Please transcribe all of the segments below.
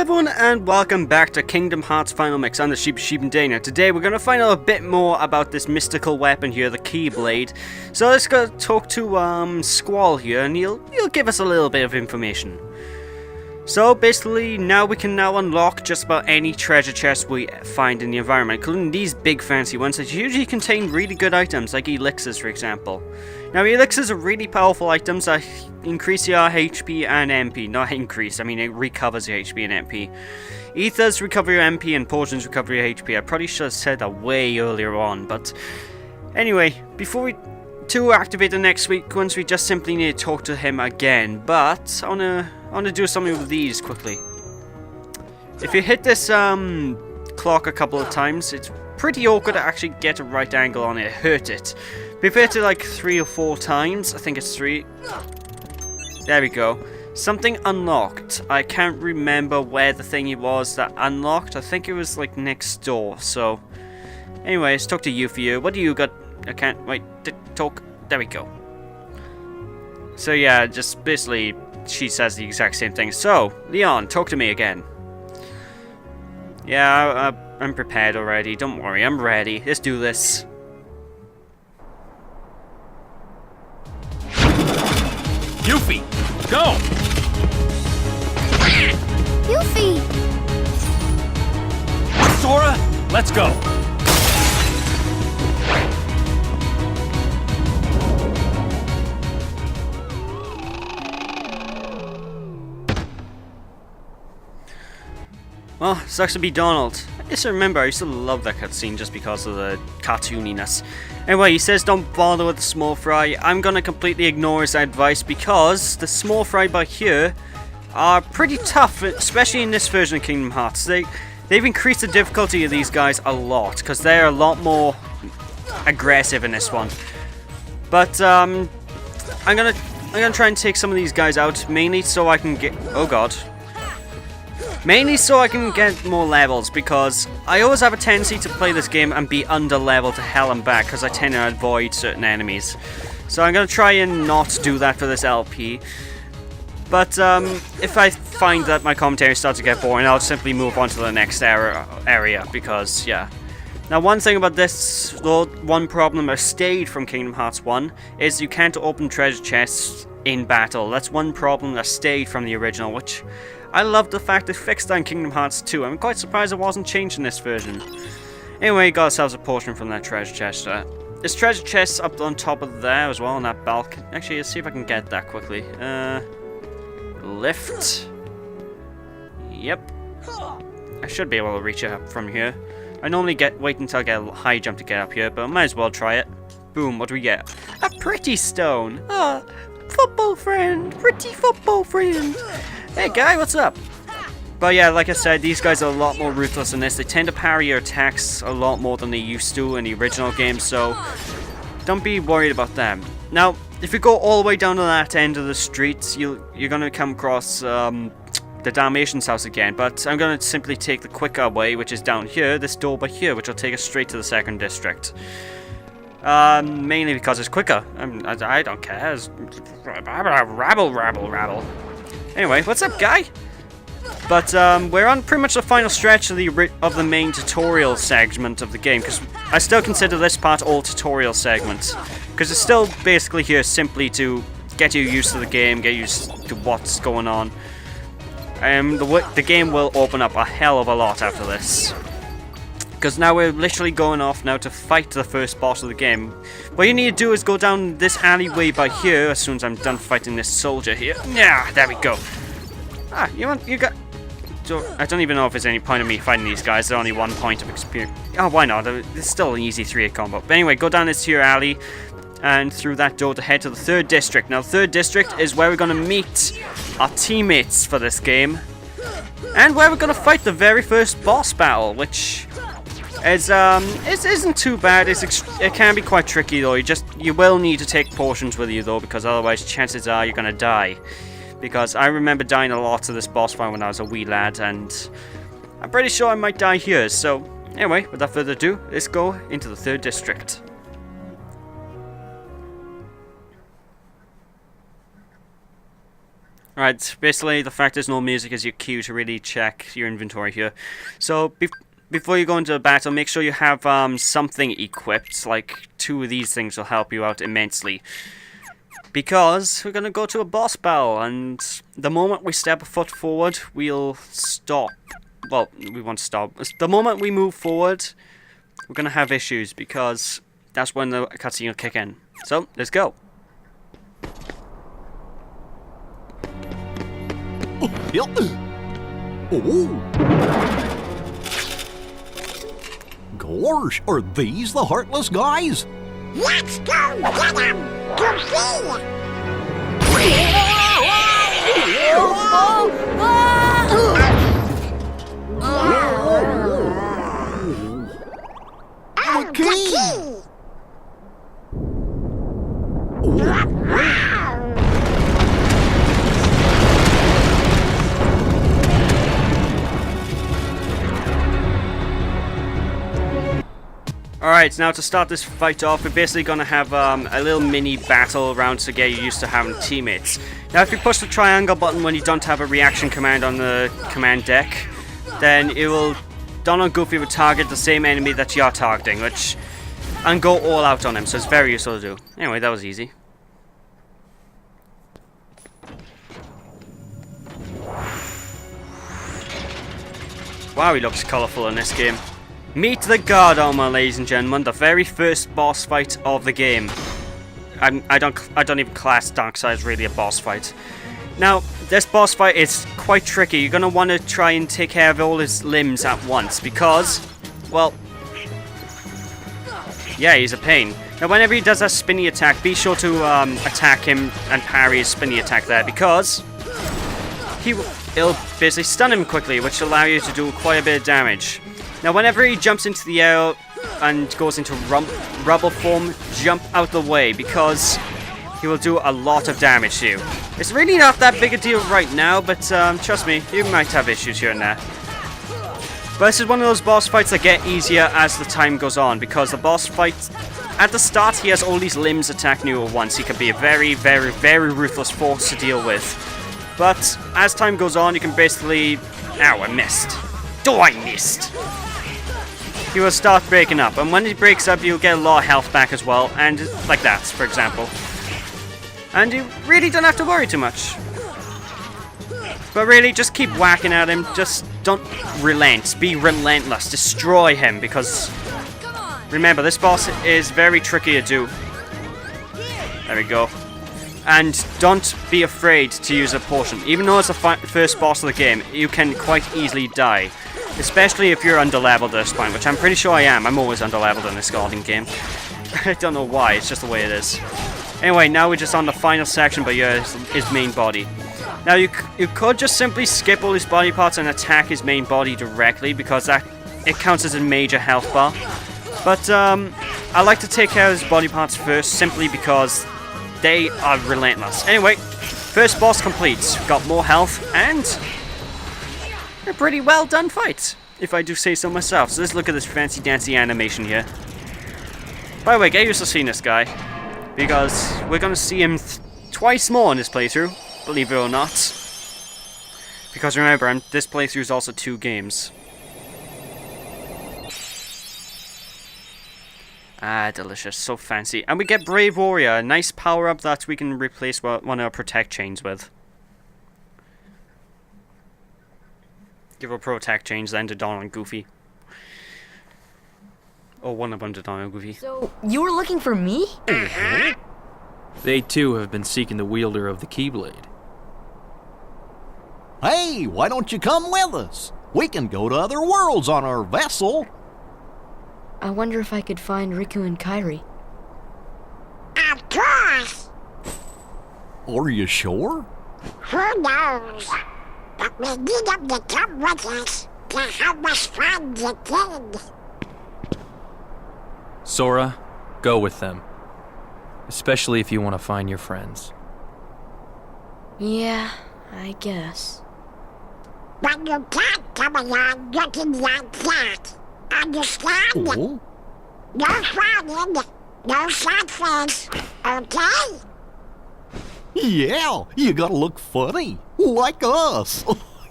everyone, and welcome back to Kingdom Hearts Final Mix. I'm the Sheep and Dana. Today we're going to find out a bit more about this mystical weapon here, the Keyblade. So let's go talk to Squall here, and he'll give us a little bit of information. So basically, now we can unlock just about any treasure chest we find in the environment, including these big fancy ones that usually contain really good items, like elixirs for example. Now elixirs are really powerful items that increase your HP and MP. Not increase, I mean it recovers your HP and MP. Ethers recover your MP and potions recover your HP. I probably should have said that way earlier on, but anyway, before we activate the next sequence, we just simply need to talk to him again. But I wanna do something with these quickly. If you hit this clock a couple of times, it's pretty awkward to actually get a right angle on it, hurt it. If you hit it like 3 or 4 times, I think it's 3. There we go. Something unlocked. I can't remember where the thingy was that unlocked. I think it was like next door. So, anyways, talk to you for you. What do you got? I can't wait to talk. There we go. So yeah, just basically she says the exact same thing. So, Leon, talk to me again. Yeah, I'm prepared already. Don't worry, I'm ready. Let's do this. Yuffie, go! Yuffie! Sora, let's go! Well, sucks to be Donald. I just remember I used to love that cutscene just because of the cartooniness. Anyway, he says don't bother with the small fry. I'm gonna completely ignore his advice because the small fry by here are pretty tough, especially in this version of Kingdom Hearts. They've increased the difficulty of these guys a lot because they're a lot more aggressive in this one. But I'm gonna try and take some of these guys out mainly so I can get Mainly so I can get more levels, because I always have a tendency to play this game and be under level to hell and back, because I tend to avoid certain enemies. So I'm going to try and not do that for this LP. But if I find that my commentary starts to get boring, I'll simply move on to the next area, because, yeah. Now one thing about this, one problem that stayed from Kingdom Hearts 1, is you can't open treasure chests in battle. That's one problem that stayed from the original, which I love the fact it fixed that in Kingdom Hearts 2. I'm quite surprised it wasn't changed in this version. Anyway, got ourselves a portion from that treasure chest. There's treasure chests up on top of there as well, on that balcony. Actually, let's see if I can get that quickly. Lift. Yep. I should be able to reach it up from here. I normally wait until I get a high jump to get up here, but I might as well try it. Boom, what do we get? A pretty stone. Football friend. Pretty football friend. Hey guy, what's up? But yeah, like I said, these guys are a lot more ruthless in this. They tend to parry your attacks a lot more than they used to in the original game, so don't be worried about them. Now, if you go all the way down to that end of the street, you're going to come across the Dalmatian's house again, but I'm going to simply take the quicker way, which is down here, this door by here, which will take us straight to the second district. Mainly because it's quicker. I don't care. It's rabble. Anyway, what's up, guy? But we're on pretty much the final stretch of the main tutorial segment of the game, because I still consider this part all tutorial segments, because it's still basically here simply to get you used to the game, get used to what's going on. The game will open up a hell of a lot after this, because now we're literally going off now to fight the first boss of the game. What you need to do is go down this alleyway by here as soon as I'm done fighting this soldier here. Yeah, there we go. You got... I don't even know if there's any point in me fighting these guys. They're only 1 point of experience. Oh, why not? It's still an easy 3-hit combo. But anyway, go down this here alley and through that door to head to the third district. Now, the third district is where we're going to meet our teammates for this game, and where we're going to fight the very first boss battle, which it isn't too bad. It can be quite tricky though. You will need to take potions with you though, because otherwise chances are you're gonna die. Because I remember dying a lot to this boss fight when I was a wee lad, and I'm pretty sure I might die here. So anyway, without further ado, let's go into the third district. Right, basically the fact there's no music is your cue to really check your inventory here. So before you go into a battle, make sure you have something equipped, like 2 of these things will help you out immensely. Because we're going to go to a boss battle, and the moment we step a foot forward, we'll stop. Well, we won't stop. The moment we move forward, we're going to have issues, because that's when the cutscene will kick in. So, let's go. Gosh, are these the Heartless guys? Let's go get him! Goofy! The key! Alright, now to start this fight off, we're basically going to have a little mini battle round to get you used to having teammates. Now if you push the triangle button when you don't have a reaction command on the command deck, then it will, Donald Goofy will target the same enemy that you're targeting, and go all out on him, so it's very useful to do. Anyway, that was easy. Wow, he looks colourful in this game. Meet the guard armor, ladies and gentlemen, the very first boss fight of the game. I don't even class Darkseid as really a boss fight. Now, this boss fight is quite tricky. You're gonna want to try and take care of all his limbs at once because, well, yeah, he's a pain. Now, whenever he does a spinny attack, be sure to attack him and parry his spinny attack there because it'll basically stun him quickly, which will allow you to do quite a bit of damage. Now, whenever he jumps into the air and goes into rubble form, jump out the way because he will do a lot of damage to you. It's really not that big a deal right now, but trust me, you might have issues here and there. But this is one of those boss fights that get easier as the time goes on because the boss fight, at the start, he has all these limbs attacking you at once. He can be a very, very, very ruthless force to deal with. But as time goes on, you can basically... Ow, I missed. Oh, I missed! He will start breaking up, and when he breaks up, you'll get a lot of health back as well, and like that, for example. And you really don't have to worry too much. But really, just keep whacking at him, just don't relent, be relentless, destroy him, because remember, this boss is very tricky to do. There we go. And don't be afraid to use a potion. Even though it's the first boss of the game, you can quite easily die. Especially if you're underleveled at this point, which I'm pretty sure I am. I'm always underleveled in this golden game. I don't know why, it's just the way it is. Anyway, now we're just on the final section, but yeah, his main body. Now you could just simply skip all his body parts and attack his main body directly, because it counts as a major health bar. But I like to take care of his body parts first, simply because they are relentless. Anyway, first boss complete. Got more health, and a pretty well done fight, if I do say so myself. So let's look at this fancy dancy animation here. By the way, get used to seeing this guy, because we're going to see him twice more in this playthrough, believe it or not. Because remember, this playthrough is also 2 games. Ah, delicious, so fancy. And we get Brave Warrior, a nice power-up that we can replace one of our Protect chains with. Give a Protect change then to Donald and Goofy. Or one of them to Donald and Goofy. So, you were looking for me? They too have been seeking the wielder of the Keyblade. Hey, why don't you come with us? We can go to other worlds on our vessel. I wonder if I could find Riku and Kairi. Of course! Are you sure? Who knows? But we need them to come with us to help us find the kid. Sora, go with them. Especially if you want to find your friends. Yeah, I guess. But you can't come along looking like that. Understand? Oh? No frowning, no sad face, okay? Yeah, you gotta look funny. Like us.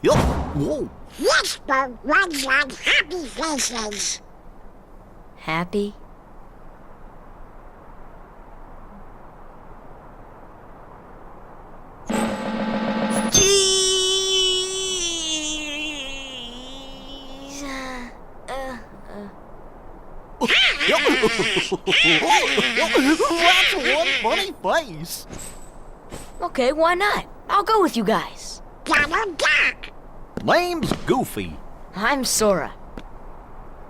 Yup. Whoa. Whisper runs on happy faces. Happy? That's one funny face. Okay, why not? I'll go with you guys. Double duck. Name's Goofy. I'm Sora.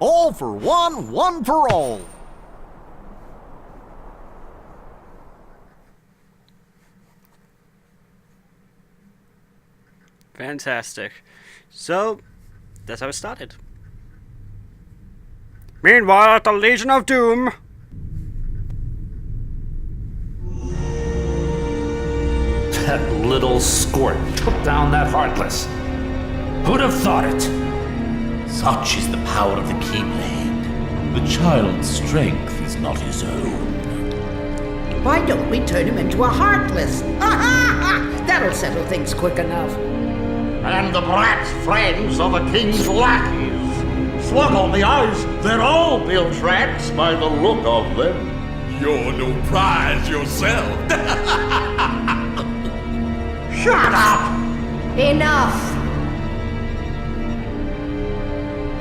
All for one, one for all. Fantastic. So, that's how it started. Meanwhile, at the Legion of Doom. That little squirt took down that Heartless. Who'd have thought it? Such is the power of the Keyblade. The child's strength is not his own. Why don't we turn him into a Heartless? That'll settle things quick enough. And the brat's friends are the king's lackeys. Slug on the eyes, they're all bilge rats by the look of them. You're no prize yourself. Shut up! Enough!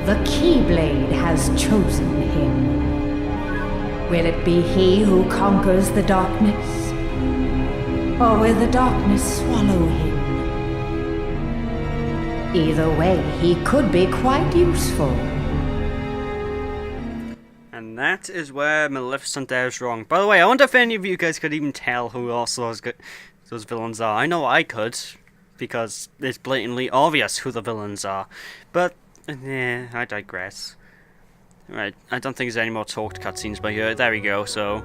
The Keyblade has chosen him. Will it be he who conquers the darkness? Or will the darkness swallow him? Either way, he could be quite useful. And that is where Maleficent is wrong. By the way, I wonder if any of you guys could even tell who else those villains are. I know I could, because it's blatantly obvious who the villains are. But, yeah, I digress. Right, I don't think there's any more talked cutscenes by here. There we go, so...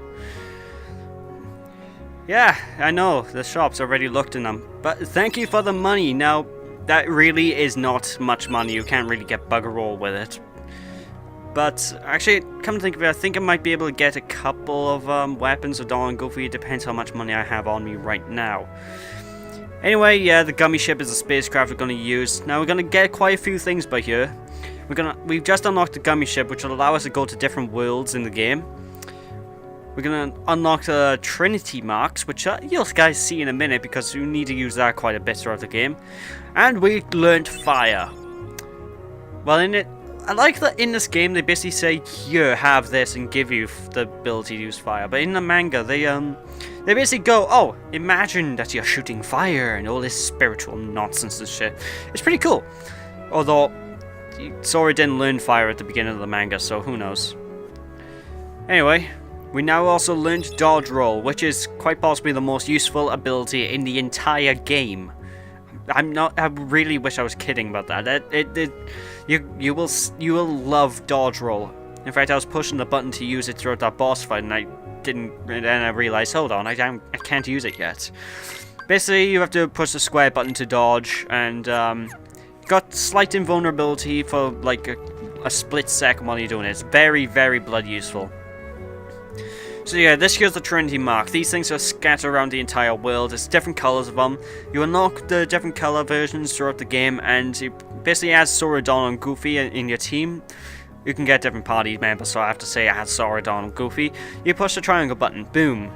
Yeah, I know, the shop's already looked in them. But thank you for the money. Now, that really is not much money. You can't really get bugger all with it. But, actually, come to think of it, I think I might be able to get a couple of weapons of Donald and Goofy. It depends how much money I have on me right now. Anyway, yeah, the gummy ship is the spacecraft we're going to use. Now, we're going to get quite a few things by here. We've just unlocked the gummy ship, which will allow us to go to different worlds in the game. We're going to unlock the Trinity marks, which you'll guys see in a minute, because you need to use that quite a bit throughout the game. And we learned fire. Well, I like that in this game they basically say, here, have this, and give you the ability to use fire. But in the manga, they basically go, oh, imagine that you're shooting fire, and all this spiritual nonsense and shit. It's pretty cool. Although, Sora didn't learn fire at the beginning of the manga, so who knows. Anyway, we now also learned dodge roll, which is quite possibly the most useful ability in the entire game. I really wish I was kidding about that. You will love dodge roll. In fact, I was pushing the button to use it throughout that boss fight, and then I realized, hold on, I can't use it yet. Basically, you have to push the square button to dodge, and got slight invulnerability for like a split second while you're doing it. It's very, very blood useful. So yeah, this here's the Trinity mark. These things are scattered around the entire world. There's different colors of them. You unlock the different color versions throughout the game, and you basically as Sora, Donald, and Goofy in your team, you can get different party members. So I have to say I had Sora, Donald, and Goofy. You push the triangle button, boom,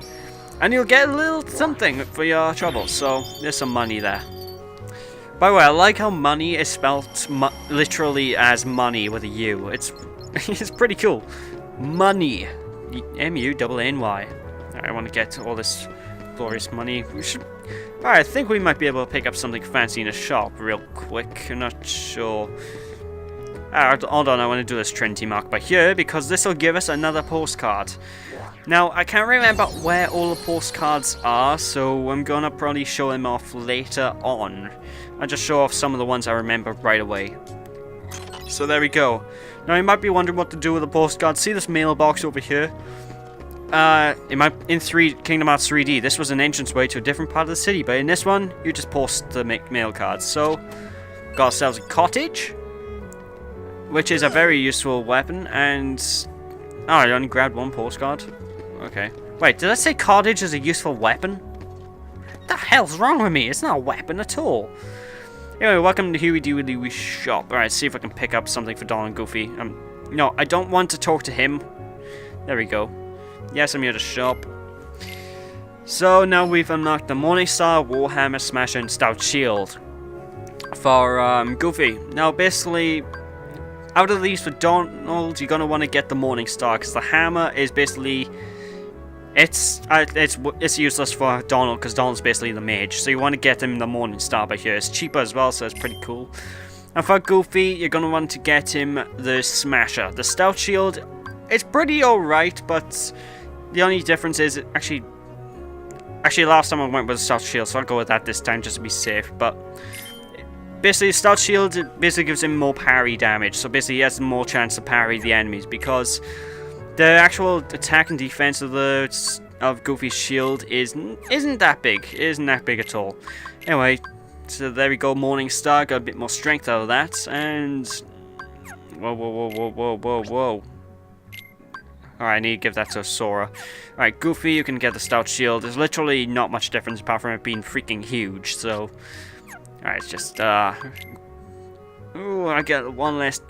and you'll get a little something for your troubles. So there's some money there. By the way, I like how money is spelled literally as money with a U. It's pretty cool. Money. M-U-N-N-Y. I want to get all this glorious money. Alright, I think we might be able to pick up something fancy in a shop real quick. I'm not sure. Hold on, I want to do this Trinity mark by here, because this will give us another postcard. Now, I can't remember where all the postcards are, so I'm gonna probably show them off later on. I'll just show off some of the ones I remember right away. So there we go. Now you might be wondering what to do with the postcard. See this mailbox over here? In Kingdom Hearts 3D, this was an entranceway to a different part of the city, but in this one, you just post the mail cards. So, got ourselves a cottage, which is a very useful weapon, and oh, I only grabbed one postcard. Okay. Wait, did I say cottage is a useful weapon? The hell's wrong with me? It's not a weapon at all. Anyway, welcome to Huey Dewey Louie's shop. Alright, see if I can pick up something for Donald and Goofy. No, I don't want to talk to him. There we go. Yes, I'm here to shop. So now we've unlocked the Morningstar, Warhammer, Smasher, and Stout Shield for Goofy. Now basically, out of these for Donald, you're gonna want to get the Morningstar because the hammer is basically it's useless for Donald because Donald's basically the mage. So you want to get him the Morningstar by here. It's cheaper as well, so it's pretty cool. And for Goofy, you're gonna want to get him the Smasher. The Stout Shield, it's pretty alright, but the only difference is actually last time I went with the Stout Shield, so I'll go with that this time just to be safe. But basically, Stout Shield basically gives him more parry damage, so basically he has more chance to parry the enemies because the actual attack and defense of Goofy's shield isn't that big. It isn't that big at all. Anyway, so there we go. Morningstar got a bit more strength out of that, and whoa. Alright, I need to give that to Sora. Alright, Goofy, you can get the Stout Shield. There's literally not much difference apart from it being freaking huge, so alright, it's just ooh, I get one less.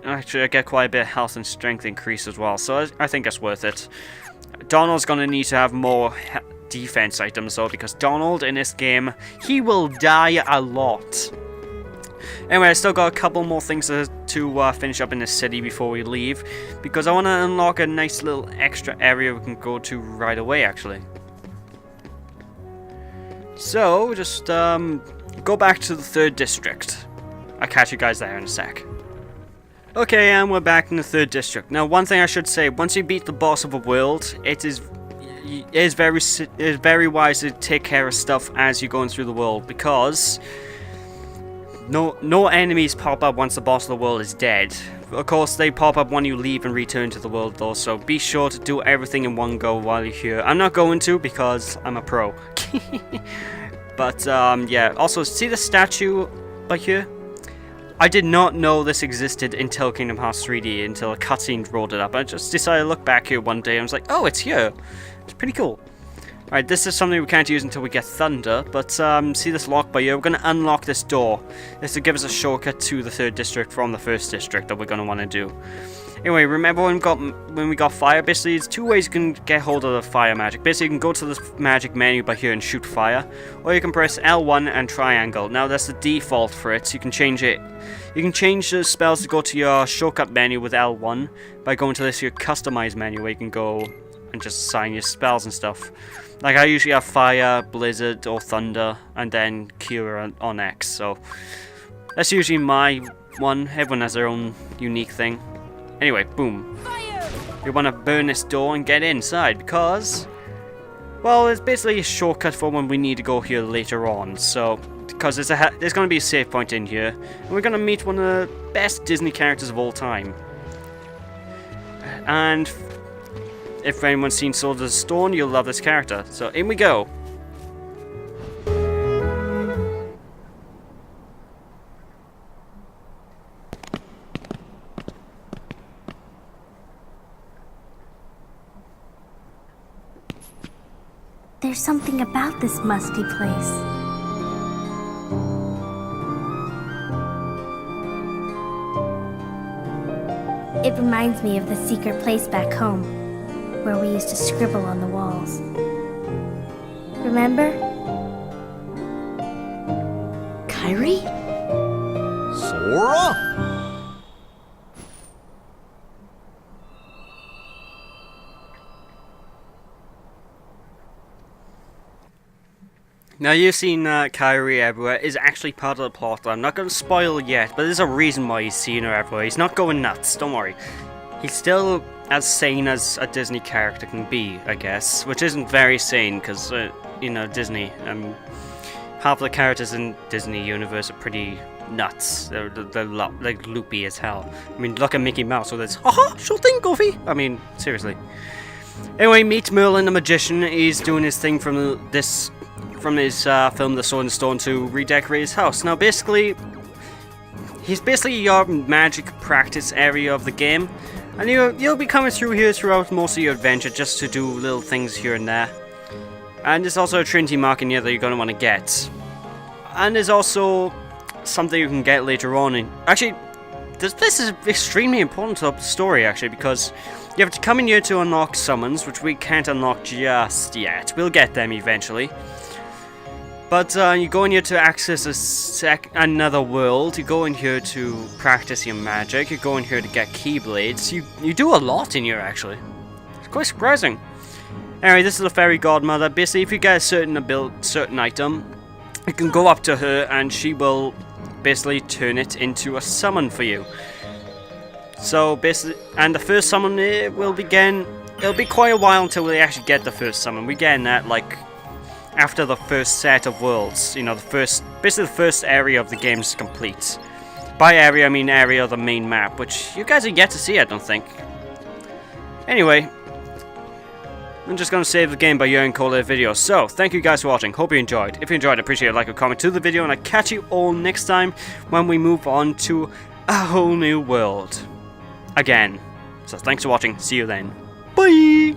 Actually, I get quite a bit of health and strength increase as well, so I think that's worth it. Donald's gonna need to have more defense items though, because Donald in this game, he will die a lot. Anyway, I still got a couple more things to finish up in the city before we leave, because I want to unlock a nice little extra area we can go to right away, actually. So, just go back to the 3rd district. I'll catch you guys there in a sec. Okay, and we're back in the 3rd district. Now, one thing I should say, once you beat the boss of a world, it is very wise to take care of stuff as you're going through the world, because no enemies pop up once the boss of the world is dead. Of course, they pop up when you leave and return to the world though, so be sure to do everything in one go while you're here. I'm not going to because I'm a pro. But, yeah. Also, see the statue by here? I did not know this existed until Kingdom Hearts 3D, until a cutscene rolled it up. I just decided to look back here one day and I was like, oh, it's here. It's pretty cool. Alright, this is something we can't use until we get Thunder, but see this lock by here? We're going to unlock this door. This will give us a shortcut to the 3rd district from the 1st district that we're going to want to do. Anyway, remember when we got fire? Basically, there's 2 ways you can get hold of the fire magic. Basically, you can go to the magic menu by here and shoot fire, or you can press L1 and triangle. Now, that's the default for it, so you can change it. You can change the spells to go to your shortcut menu with L1 by going to this your customize menu where you can go and just assign your spells and stuff. Like, I usually have Fire, Blizzard, or Thunder, and then Cure on X, so that's usually my one. Everyone has their own unique thing. Anyway, boom. We want to burn this door and get inside, because, well, it's basically a shortcut for when we need to go here later on, so, because there's going to be a save point in here, and we're going to meet one of the best Disney characters of all time. And if anyone's seen Sword of the Stone, you'll love this character. So in we go. There's something about this musty place. It reminds me of the secret place back home, where we used to scribble on the walls. Remember? Kyrie? Sora? Now, you've seen Kyrie everywhere is actually part of the plot. I'm not going to spoil yet, but there's a reason why he's seen her everywhere. He's not going nuts, don't worry. He's still as sane as a Disney character can be, I guess. Which isn't very sane, because, you know, Disney. Half the characters in Disney universe are pretty nuts. They're like loopy as hell. I mean, look at Mickey Mouse with his, haha, sure thing, Goofy! I mean, seriously. Anyway, meet Merlin the Magician. He's doing his thing from his film The Sword and Stone to redecorate his house. Now basically, he's basically your magic practice area of the game, and you'll be coming through here throughout most of your adventure just to do little things here and there. And there's also a Trinity mark in here that you're going to want to get. And there's also something you can get later on. Actually, this is extremely important to the story, actually, because you have to come in here to unlock summons, which we can't unlock just yet. We'll get them eventually. But you go in here to access another world. You go in here to practice your magic. You go in here to get Keyblades. You do a lot in here, actually. It's quite surprising. Anyway, this is the fairy godmother. Basically, if you get a certain item, you can go up to her and she will basically turn it into a summon for you. So basically, and the first summon will begin. It'll be quite a while until we actually get the first summon. We get in that like after the first set of worlds. You know, basically the first area of the game is complete. By area, I mean area of the main map, which you guys are yet to see, I don't think. Anyway, I'm just going to save the game by here and call it a video. So, thank you guys for watching. Hope you enjoyed. If you enjoyed, I appreciate a like or comment to the video. And I'll catch you all next time when we move on to a whole new world. Again. So, thanks for watching. See you then. Bye!